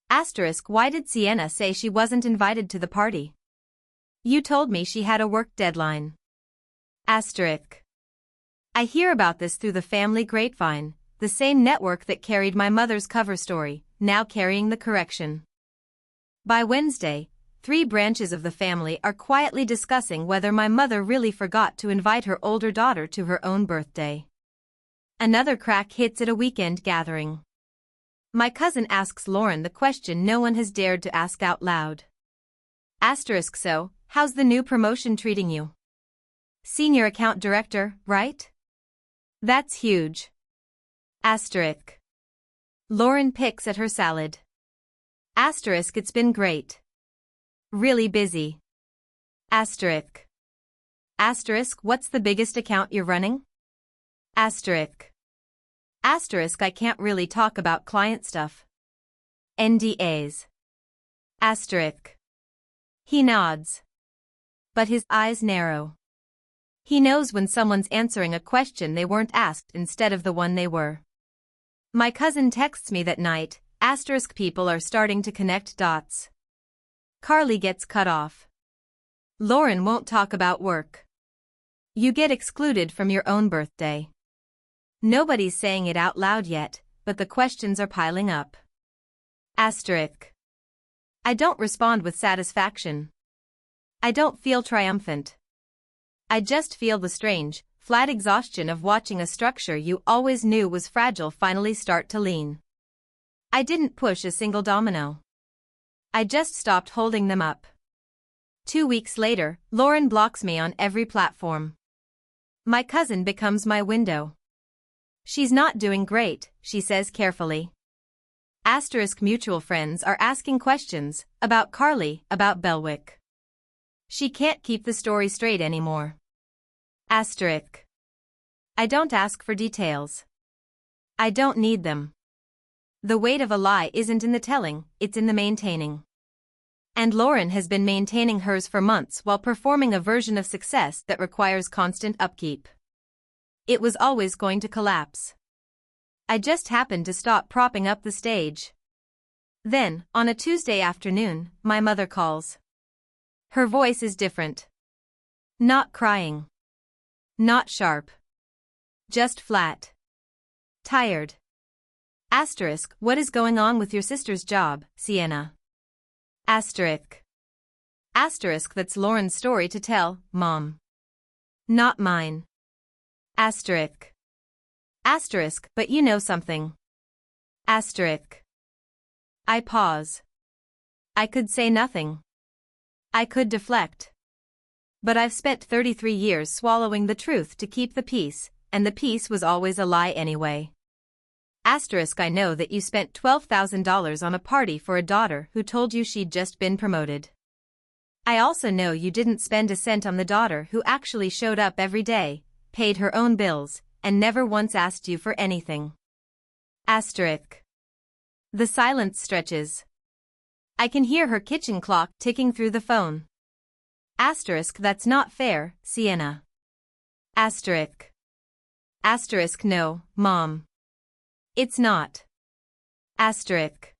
Asterisk, why did Sienna say she wasn't invited to the party? You told me she had a work deadline. Asterisk. I hear about this through the family grapevine, the same network that carried my mother's cover story, now carrying the correction. By Wednesday, 3 branches of the family are quietly discussing whether my mother really forgot to invite her older daughter to her own birthday. Another crack hits at a weekend gathering. My cousin asks Lauren the question no one has dared to ask out loud. Asterisk, so, how's the new promotion treating you? Senior account director, right? That's huge. Asterisk. Lauren picks at her salad. Asterisk, it's been great. Really busy. Asterisk. Asterisk, what's the biggest account you're running? Asterisk. Asterisk, I can't really talk about client stuff. NDAs. Asterisk. He nods. But his eyes narrow. He knows when someone's answering a question they weren't asked instead of the one they were. My cousin texts me that night, asterisk, people are starting to connect dots. Carly gets cut off. Lauren won't talk about work. You get excluded from your own birthday. Nobody's saying it out loud yet, but the questions are piling up. Asterisk. I don't respond with satisfaction. I don't feel triumphant. I just feel the strange, flat exhaustion of watching a structure you always knew was fragile finally start to lean. I didn't push a single domino. I just stopped holding them up. 2 weeks later, Lauren blocks me on every platform. My cousin becomes my window. She's not doing great, she says carefully. Asterisk, mutual friends are asking questions, about Carly, about Belwick. She can't keep the story straight anymore. Asterisk. I don't ask for details. I don't need them. The weight of a lie isn't in the telling, it's in the maintaining. And Lauren has been maintaining hers for months while performing a version of success that requires constant upkeep. It was always going to collapse. I just happened to stop propping up the stage. Then, on a Tuesday afternoon, my mother calls. Her voice is different. Not crying. Not sharp. Just flat. Tired. Asterisk, what is going on with your sister's job, Sienna? Asterisk. Asterisk, that's Lauren's story to tell, Mom. Not mine. Asterisk. Asterisk, but you know something. Asterisk. I pause. I could say nothing. I could deflect. But I've spent 33 years swallowing the truth to keep the peace, and the peace was always a lie anyway. Asterisk, I know that you spent $12,000 on a party for a daughter who told you she'd just been promoted. I also know you didn't spend a cent on the daughter who actually showed up every day, paid her own bills, and never once asked you for anything. Asterisk. The silence stretches. I can hear her kitchen clock ticking through the phone. Asterisk, that's not fair, Sienna. Asterisk. Asterisk, no, Mom. It's not. Asterisk.